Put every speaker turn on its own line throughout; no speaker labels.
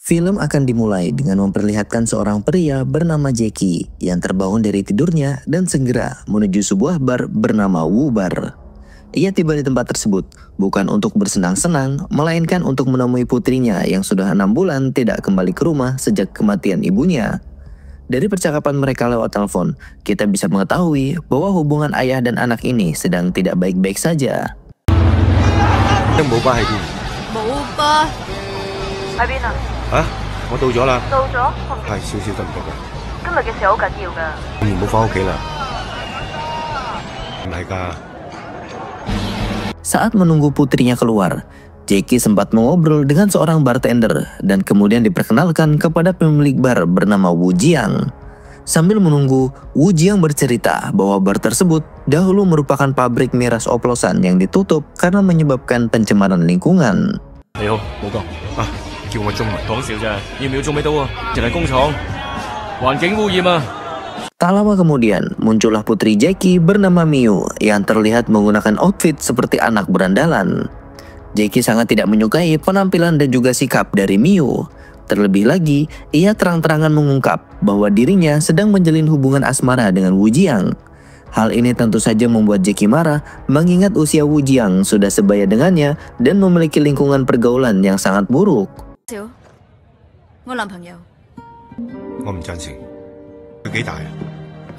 Film akan dimulai dengan memperlihatkan seorang pria bernama Jackie yang terbangun dari tidurnya dan segera menuju sebuah bar bernama Wu Bar. Ia tiba di tempat tersebut bukan untuk bersenang-senang, melainkan untuk menemui putrinya yang sudah 6 bulan tidak kembali ke rumah sejak kematian ibunya. Dari percakapan mereka lewat telepon, kita bisa mengetahui bahwa hubungan ayah dan anak ini sedang tidak baik-baik saja.
冇巴喺邊？
冇吧？喺邊啊？
啊，我到咗啦。
到咗？
係少少得唔得㗎？
今日嘅事好緊要㗎。
你唔好翻屋企啦。唔係㗎。
Saat menunggu putrinya keluar, Jackie sempat mengobrol dengan seorang bartender dan kemudian diperkenalkan kepada pemilik bar bernama Wu Jiang. Sambil menunggu, Wu Jiang bercerita bahwa bar tersebut dahulu merupakan pabrik miras oplosan yang ditutup karena menyebabkan pencemaran lingkungan.
你好，老哥。啊，叫我中文。講笑啫，要唔要仲未到啊？淨係工廠，環境污染啊！
Tak lama kemudian, muncullah putri Jackie bernama Miu yang terlihat menggunakan outfit seperti anak berandalan. Jackie sangat tidak menyukai penampilan dan juga sikap dari Miu. Terlebih lagi, ia terang-terangan mengungkap bahwa dirinya sedang menjalin hubungan asmara dengan Wu Jiang. Hal ini tentu saja membuat Jackie marah mengingat usia Wu Jiang sudah sebaya dengannya dan memiliki lingkungan pergaulan yang sangat buruk.
我男朋友，
我唔贊成。佢幾大啊？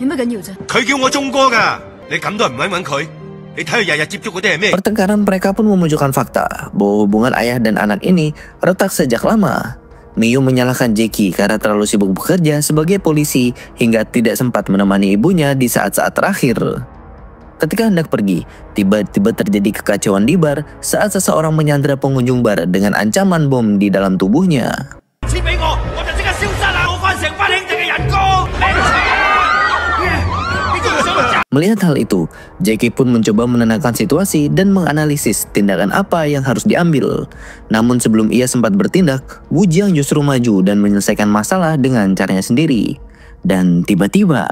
有乜緊要啫？
佢叫我中哥㗎，你咁都唔揾佢？你睇佢日日接觸嗰啲係咩？
Pertengkaran mereka pun menunjukkan fakta bahwa hubungan ayah dan anak ini retak sejak lama. Miu menyalahkan Jackie karena terlalu sibuk bekerja sebagai polisi hingga tidak sempat menemani ibunya di saat-saat terakhir. Ketika hendak pergi, tiba-tiba terjadi kekacauan di bar saat seseorang menyandra pengunjung bar dengan ancaman bom di dalam tubuhnya. Melihat hal itu, Jackie pun mencoba menenangkan situasi dan menganalisis tindakan apa yang harus diambil. Namun sebelum ia sempat bertindak, Wu Jiang justru maju dan menyelesaikan masalah dengan caranya sendiri. Dan tiba-tiba...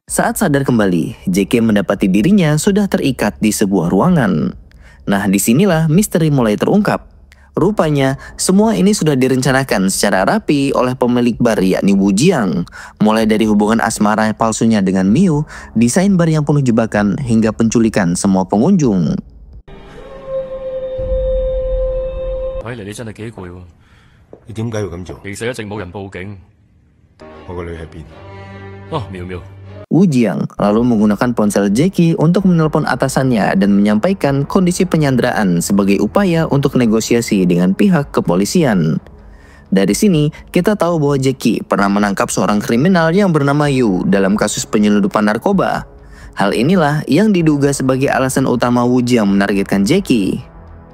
Saat sadar kembali, Jackie mendapati dirinya sudah terikat di sebuah ruangan. Nah, disinilah misteri mulai terungkap. Rupanya, semua ini sudah direncanakan secara rapi oleh pemilik bar yakni Wu Jiang. Mulai dari hubungan asmara palsunya dengan Miu, desain bar yang penuh jebakan, hingga penculikan semua pengunjung.
睇嚟你真係幾攰喎！
你點解要咁做？
其實一直冇人報警。
我個女喺邊？
哦，苗苗。
Wu Jiang lalu menggunakan ponsel Jackie untuk menelpon atasannya dan menyampaikan kondisi penyanderaan sebagai upaya untuk negosiasi dengan pihak kepolisian. Dari sini, kita tahu bahwa Jackie pernah menangkap seorang kriminal yang bernama Yu dalam kasus penyelundupan narkoba. Hal inilah yang diduga sebagai alasan utama Wu Jiang menargetkan Jackie.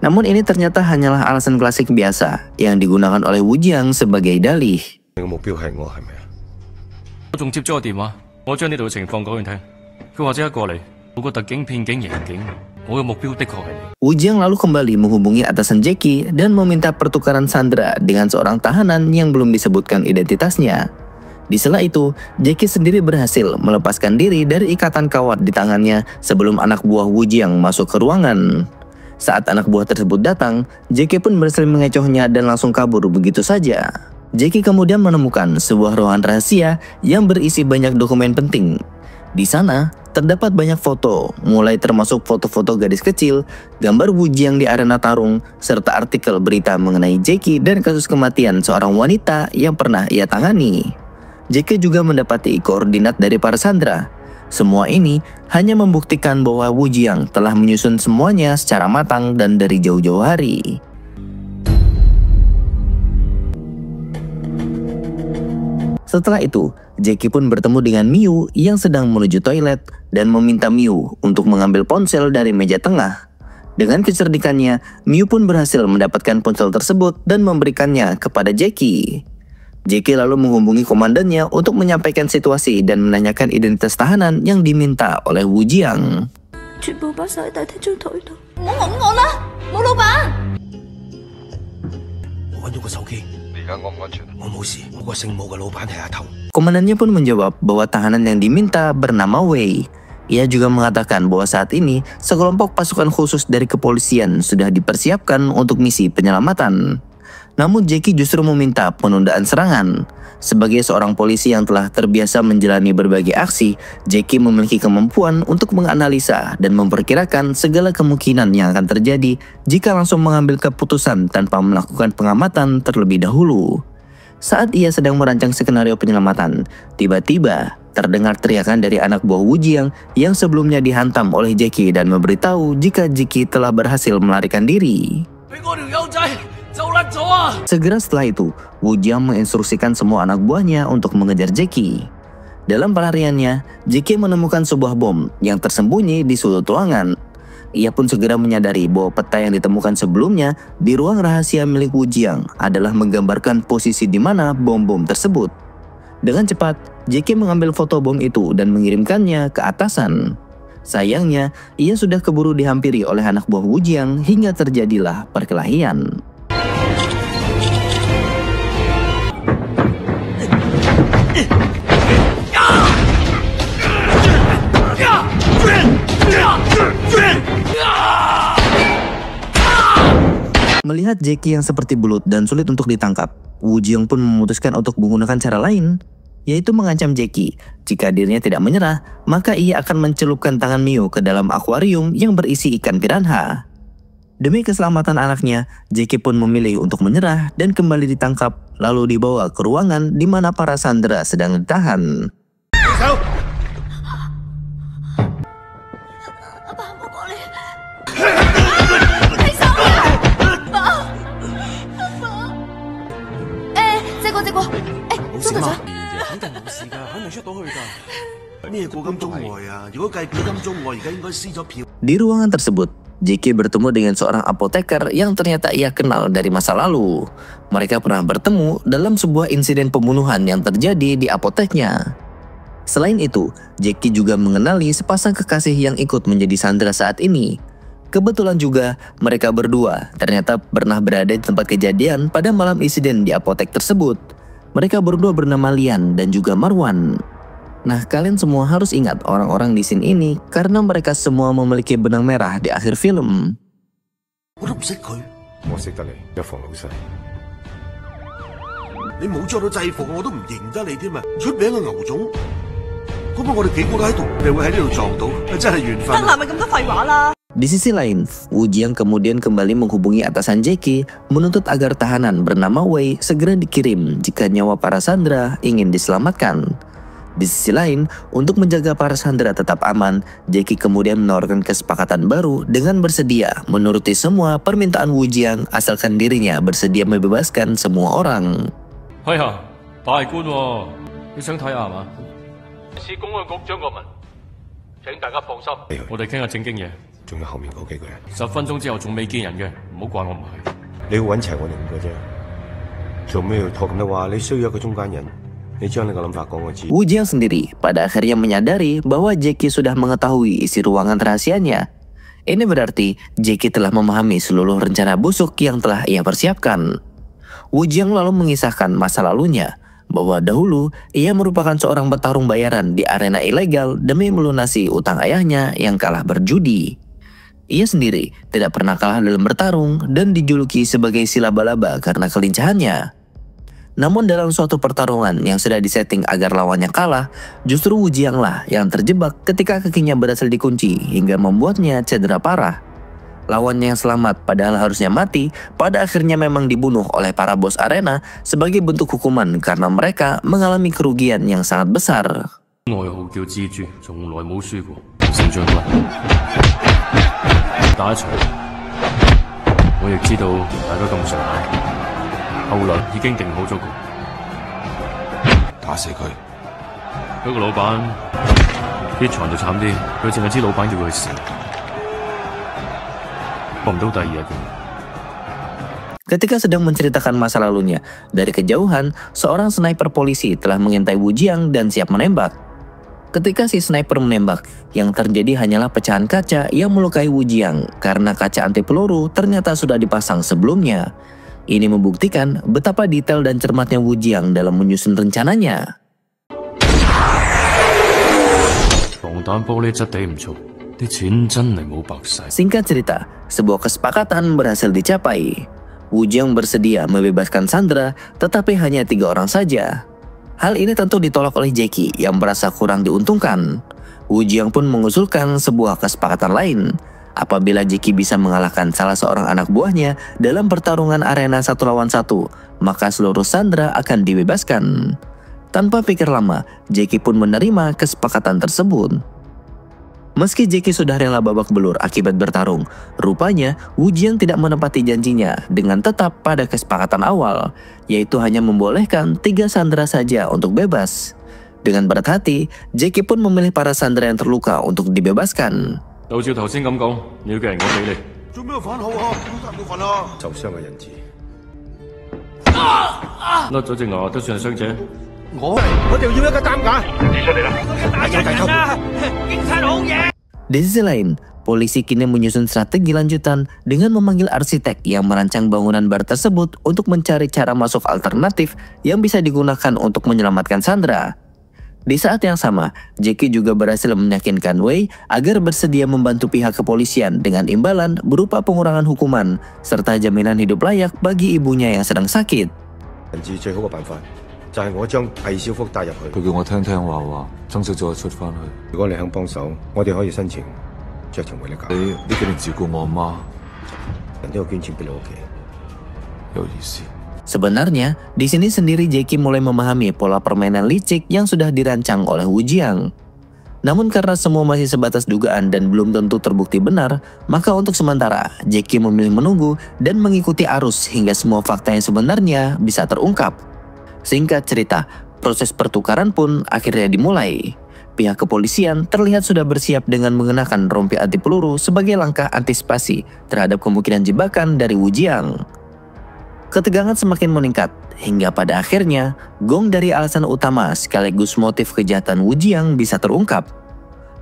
Namun ini ternyata hanyalah alasan klasik biasa yang digunakan oleh Wu Jiang sebagai dalih.
你個目標係我係咪啊？
我仲接咗個電話，我將呢度嘅情況講佢聽，佢話即刻過嚟，我個特警、騙警、刑警，我嘅目標的確係你。
Wu Jiang lalu kembali menghubungi atasan Jackie dan meminta pertukaran sandera dengan seorang tahanan yang belum disebutkan identitasnya. Di sela itu, Jackie sendiri berhasil melepaskan diri dari ikatan kawat di tangannya sebelum anak buah Wu Jiang masuk ke ruangan. Saat anak buah tersebut datang, Jackie pun berhasil mengecohnya dan langsung kabur begitu saja. Jackie kemudian menemukan sebuah ruangan rahasia yang berisi banyak dokumen penting. Di sana, terdapat banyak foto, mulai termasuk foto-foto gadis kecil, gambar Wu Jiang di arena tarung, serta artikel berita mengenai Jackie dan kasus kematian seorang wanita yang pernah ia tangani. Jackie juga mendapati koordinat dari para sandera. Semua ini hanya membuktikan bahwa Wu Jiang telah menyusun semuanya secara matang dan dari jauh-jauh hari. Setelah itu, Jackie pun bertemu dengan Miu yang sedang menuju toilet dan meminta Miu untuk mengambil ponsel dari meja tengah. Dengan kecerdikannya, Miu pun berhasil mendapatkan ponsel tersebut dan memberikannya kepada Jackie. Jackie lalu menghubungi komandannya untuk menyampaikan situasi dan menanyakan identitas tahanan yang diminta oleh Wu Jiang.
全部擺晒喺大廳張台度。唔好拱我啦，冇老闆。
我揾到個手機。你而家安唔安全？我冇事，我個姓武嘅老闆係阿頭。
Komandannya pun menjawab bahwa tahanan yang diminta bernama Wei. Ia juga mengatakan bahwa saat ini sekelompok pasukan khusus dari kepolisian sudah dipersiapkan untuk misi penyelamatan. Namun Jackie justru meminta penundaan serangan. Sebagai seorang polisi yang telah terbiasa menjalani berbagai aksi, Jackie memiliki kemampuan untuk menganalisa dan memperkirakan segala kemungkinan yang akan terjadi jika langsung mengambil keputusan tanpa melakukan pengamatan terlebih dahulu. Saat ia sedang merancang skenario penyelamatan, tiba-tiba terdengar teriakan dari anak buah Wu Jiang yang sebelumnya dihantam oleh Jackie dan memberitahu jika Jackie telah berhasil melarikan diri. Segera setelah itu, Wu Jiang menginstruksikan semua anak buahnya untuk mengejar Jackie. Dalam pelariannya, Jackie menemukan sebuah bom yang tersembunyi di sudut ruangan. Ia pun segera menyadari bahwa peta yang ditemukan sebelumnya di ruang rahasia milik Wu Jiang adalah menggambarkan posisi di mana bom-bom tersebut. Dengan cepat, Jackie mengambil foto bom itu dan mengirimkannya ke atasan. Sayangnya, ia sudah keburu dihampiri oleh anak buah Wu Jiang hingga terjadilah perkelahian. Melihat Jackie yang seperti belut dan sulit untuk ditangkap, Wu Jiang pun memutuskan untuk menggunakan cara lain, yaitu mengancam Jackie. Jika dirinya tidak menyerah, maka ia akan mencelupkan tangan Miu ke dalam akuarium yang berisi ikan piranha. Demi keselamatan anaknya, Jackie pun memilih untuk menyerah dan kembali ditangkap, lalu dibawa ke ruangan di mana para sandera sedang ditahan. Di ruangan tersebut, Jackie bertemu dengan seorang apoteker yang ternyata ia kenal dari masa lalu. Mereka pernah bertemu dalam sebuah insiden pembunuhan yang terjadi di apoteknya. Selain itu, Jackie juga mengenali sepasang kekasih yang ikut menjadi sandera saat ini. Kebetulan juga mereka berdua ternyata pernah berada di tempat kejadian pada malam insiden di apotek tersebut. Mereka berdua bernama Lian dan juga Marwan. Nah, kalian semua harus ingat orang-orang di scene ini karena mereka semua memiliki benang merah di akhir film. Di sisi lain, Wu Jiang kemudian kembali menghubungi atasan Jackie menuntut agar tahanan bernama Wei segera dikirim jika nyawa para sandera ingin diselamatkan. Di sisi lain, untuk menjaga para sandera tetap aman, Jackie kemudian menawarkan kesepakatan baru dengan bersedia menuruti semua permintaan Wu Jiang asalkan dirinya bersedia membebaskan semua orang.
Hai ya, Đại官喎，你想睇下係嘛？是公安局張國民，請大家放心，我哋傾下正經嘢。
仲有後面嗰幾個人
10分鐘之後仲未見人嘅，唔好怪我唔去。
你要揾齊我哋5個啫，做咩要拖咁多話？你需要一個中間人。
Wu Jiang sendiri pada akhirnya menyadari bahwa Jackie sudah mengetahui isi ruangan rahasianya. Ini berarti Jackie telah memahami seluruh rencana busuk yang telah ia persiapkan. Wu Jiang lalu mengisahkan masa lalunya, bahwa dahulu ia merupakan seorang petarung bayaran di arena ilegal demi melunasi utang ayahnya yang kalah berjudi. Ia sendiri tidak pernah kalah dalam bertarung dan dijuluki sebagai si laba-laba karena kelincahannya. Namun dalam suatu pertarungan yang sudah disetting agar lawannya kalah, justru Wu Jiang lah yang terjebak ketika kakinya berhasil dikunci hingga membuatnya cedera parah. Lawannya yang selamat padahal harusnya mati, pada akhirnya memang dibunuh oleh para bos arena sebagai bentuk hukuman karena mereka mengalami kerugian yang sangat besar. Ketika sedang menceritakan masa lalunya, dari kejauhan, seorang sniper polisi telah mengintai Wu Jiang dan siap menembak. ketika si sniper menembak, yang terjadi hanyalah pecahan kaca yang melukai Wu Jiang karena kaca anti peluru ternyata sudah dipasang sebelumnya. Ini membuktikan betapa detail dan cermatnya Wu Jiang dalam menyusun rencananya. Singkat cerita, sebuah kesepakatan berhasil dicapai. Wu Jiang bersedia membebaskan Sandra, tetapi hanya 3 orang saja. Hal ini tentu ditolak oleh Jackie yang merasa kurang diuntungkan. Wu Jiang pun mengusulkan sebuah kesepakatan lain. Apabila Jackie bisa mengalahkan salah seorang anak buahnya dalam pertarungan arena 1 lawan 1, maka seluruh Sandra akan dibebaskan. Tanpa pikir lama, Jackie pun menerima kesepakatan tersebut. Meski Jackie sudah rela babak belur akibat bertarung, rupanya Wu Jiang tidak menepati janjinya dengan tetap pada kesepakatan awal, yaitu hanya membolehkan 3 Sandra saja untuk bebas. Dengan berat hati, Jackie pun memilih para Sandra yang terluka untuk dibebaskan. Di sisi lain, polisi kini menyusun strategi lanjutan dengan memanggil arsitek yang merancang bangunan bar tersebut untuk mencari cara masuk alternatif yang bisa digunakan untuk menyelamatkan Sandra. Di saat yang sama, Jackie juga berhasil meyakinkan Wei agar bersedia membantu pihak kepolisian dengan imbalan berupa pengurangan hukuman serta jaminan hidup layak bagi ibunya yang sedang sakit.
就係我將魏小福帶入去。
佢叫我聽聽話，曾小再出翻去。
如果你肯幫手，我哋可以申請酌情為你解。
你呢幾年照顧我阿媽，
人都有捐錢俾你屋企，
有意思。
Sebenarnya, di sini sendiri Jackie mulai memahami pola permainan licik yang sudah dirancang oleh Wu Jiang. Namun karena semua masih sebatas dugaan dan belum tentu terbukti benar, maka untuk sementara Jackie memilih menunggu dan mengikuti arus hingga semua fakta yang sebenarnya bisa terungkap. Singkat cerita, proses pertukaran pun akhirnya dimulai. Pihak kepolisian terlihat sudah bersiap dengan mengenakan rompi anti peluru sebagai langkah antisipasi terhadap kemungkinan jebakan dari Wu Jiang. Ketegangan semakin meningkat, hingga pada akhirnya gong dari alasan utama sekaligus motif kejahatan Wu Jiang bisa terungkap.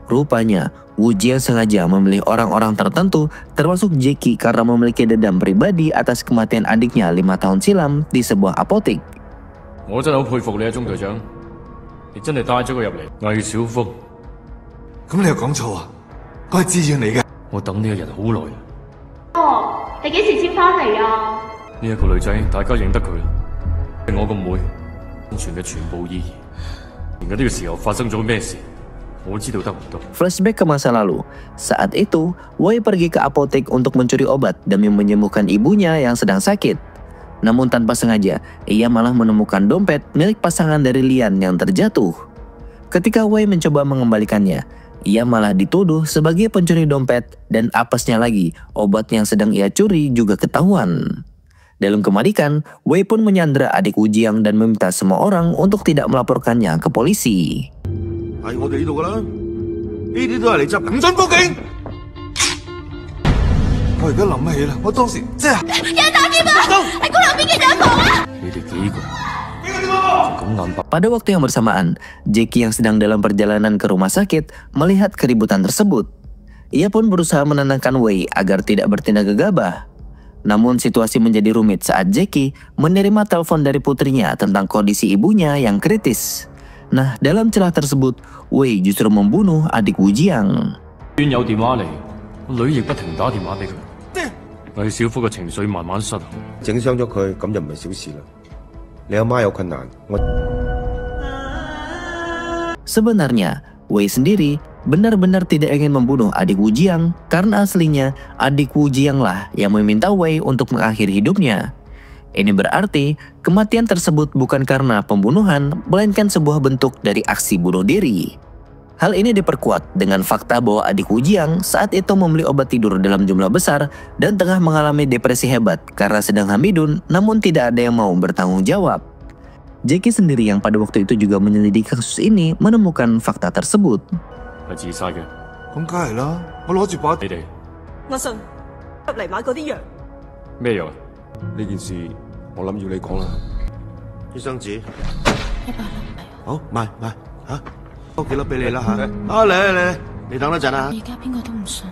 Rupanya, Wu Jiang sengaja memilih orang-orang tertentu termasuk Jackie karena memiliki dendam pribadi atas kematian adiknya 5 tahun silam di sebuah apotik.
我真係好佩服你啊，鐘隊長！你真係帶咗佢入嚟。魏小福，
咁你又講錯啊？我係自願嚟嘅。
我等呢個人好耐啦。
哦，你幾時先翻嚟啊？
呢一個女仔，大家認得佢啦，係我個妹，生存嘅全部意義。而家呢個時候發生咗咩事，我知道得唔多。
Flashback ke masa lalu, saat itu Wei pergi ke apotek untuk mencuri obat demi menyembuhkan ibunya yang sedang sakit. Namun tanpa sengaja, ia malah menemukan dompet milik pasangan dari Lian yang terjatuh. Ketika Wei mencoba mengembalikannya, ia malah dituduh sebagai pencuri dompet dan apesnya lagi, obat yang sedang ia curi juga ketahuan. Dalam kemarikan, Wei pun menyandra adik Wu Jiang dan meminta semua orang untuk tidak melaporkannya ke polisi.
係我哋呢度㗎啦，呢啲都係你執嘅，唔准報警！
我而家諗起啦，我當時即係
有人打劫啊！喺高樓邊嘅帳房啊！
你哋幾個咁眼白？
Pada waktu yang bersamaan, Jackie yang sedang dalam perjalanan ke rumah sakit melihat keributan tersebut. Ia pun berusaha menenangkan Wei agar tidak bertindak gegabah. Namun situasi menjadi rumit saat Jackie menerima telepon dari putrinya tentang kondisi ibunya yang kritis. Nah, dalam celah tersebut, Wei justru membunuh adik Wu Jiang.
邊有電話嚟，個女亦不停打電話俾佢。魏小福嘅情緒慢慢失控。
整傷咗佢，咁就唔係小事啦。你阿媽有困難，我
Sebenarnya, Wei sendiri benar-benar tidak ingin membunuh adik Wu Jiang karena aslinya adik Wu Jiang lah yang meminta Wei untuk mengakhiri hidupnya. Ini berarti kematian tersebut bukan karena pembunuhan, melainkan sebuah bentuk dari aksi bunuh diri. Hal ini diperkuat dengan fakta bahwa adik Wu Jiang saat itu membeli obat tidur dalam jumlah besar dan tengah mengalami depresi hebat karena sedang hamidun, namun tidak ada yang mau bertanggung jawab. Jackie sendiri yang pada waktu itu juga menyelidiki kasus ini menemukan fakta tersebut.
係自殺嘅。
咁梗係啦，我攞住把
你哋
阿信入嚟買嗰啲藥，
咩藥啊？
呢件事我諗要你講啦。醫生紙，好買嚇。多幾粒俾你啦嚇。啊你等一陣啊。
而家邊個都唔信。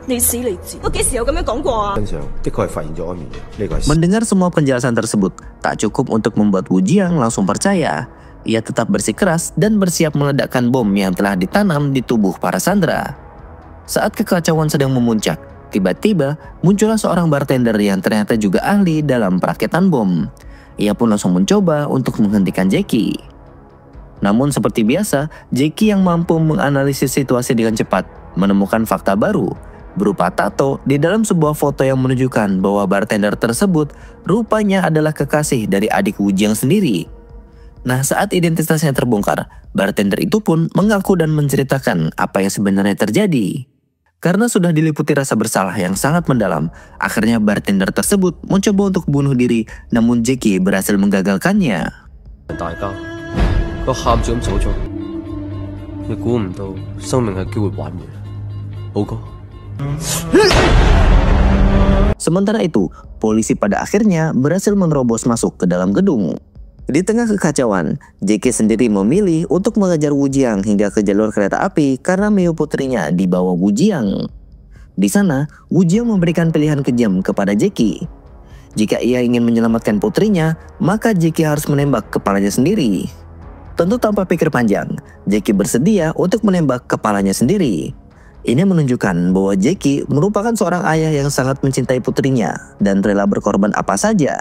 你死你賤！我幾時有咁樣講過啊？
身上的確係發現咗安眠藥，呢個係。
Mendengar semua penjelasan tersebut, tak cukup untuk membuat Wu Jiang langsung percaya. Ia tetap bersikeras dan bersiap meledakkan bom yang telah ditanam di tubuh para sandera. Saat kekacauan sedang memuncak, tiba-tiba muncullah seorang bartender yang ternyata juga ahli dalam perakitan bom. Ia pun langsung mencoba untuk menghentikan Jackie. Namun seperti biasa, Jackie yang mampu menganalisis situasi dengan cepat menemukan fakta baru berupa tato di dalam sebuah foto yang menunjukkan bahwa bartender tersebut rupanya adalah kekasih dari adik Wu Jiang sendiri. Nah, saat identitasnya terbongkar, bartender itu pun mengaku dan menceritakan apa yang sebenarnya terjadi. Karena sudah diliputi rasa bersalah yang sangat mendalam, akhirnya bartender tersebut mencoba untuk bunuh diri, namun Jackie berhasil menggagalkannya. Sementara itu, polisi pada akhirnya berhasil menerobos masuk ke dalam gedung. Di tengah kekacauan, Jackie sendiri memilih untuk mengejar Wu Jiang hingga ke jalur kereta api karena Miu putrinya dibawa Wu Jiang. Di sana, Wu Jiang memberikan pilihan kejam kepada Jackie. Jika ia ingin menyelamatkan putrinya, maka Jackie harus menembak kepalanya sendiri. Tentu tanpa pikir panjang, Jackie bersedia untuk menembak kepalanya sendiri. Ini menunjukkan bahwa Jackie merupakan seorang ayah yang sangat mencintai putrinya dan rela berkorban apa saja.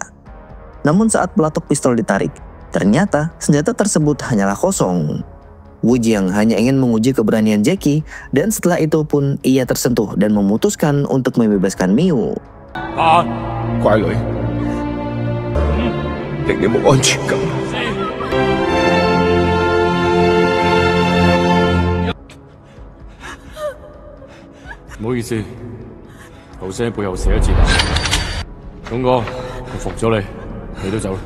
Namun saat pelatuk pistol ditarik, ternyata senjata tersebut hanyalah kosong. Wu Jiang hanya ingin menguji keberanian Jackie dan setelah itu pun ia tersentuh dan memutuskan untuk membebaskan Miu.
乖女，令你冇安全感。
唔好意思，頭先喺背後射咗子彈。勇哥，我服咗你，你都走啦。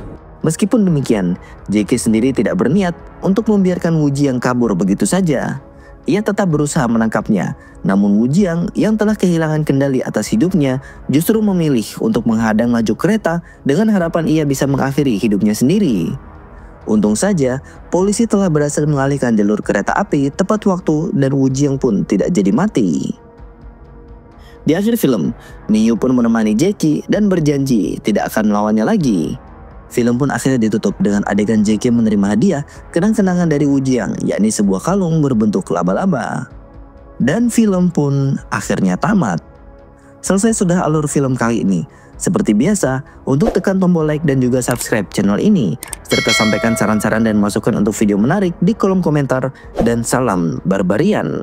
Meskipun demikian, Jackie sendiri tidak berniat untuk membiarkan Wu Jiang kabur begitu saja. Ia tetap berusaha menangkapnya, namun Wu Jiang yang telah kehilangan kendali atas hidupnya justru memilih untuk menghadang laju kereta dengan harapan ia bisa mengakhiri hidupnya sendiri. Untung saja, polisi telah berhasil mengalihkan jalur kereta api tepat waktu dan Wu Jiang pun tidak jadi mati. Di akhir film, Miu pun menemani Jackie dan berjanji tidak akan melawannya lagi. Film pun akhirnya ditutup dengan adegan Jackie menerima hadiah kenang-kenangan dari Wu Jiang, yakni sebuah kalung berbentuk laba-laba. Dan film pun akhirnya tamat. Selesai sudah alur film kali ini. Seperti biasa, untuk tekan tombol like dan juga subscribe channel ini, serta sampaikan saran-saran dan masukan untuk video menarik di kolom komentar, dan salam barbarian.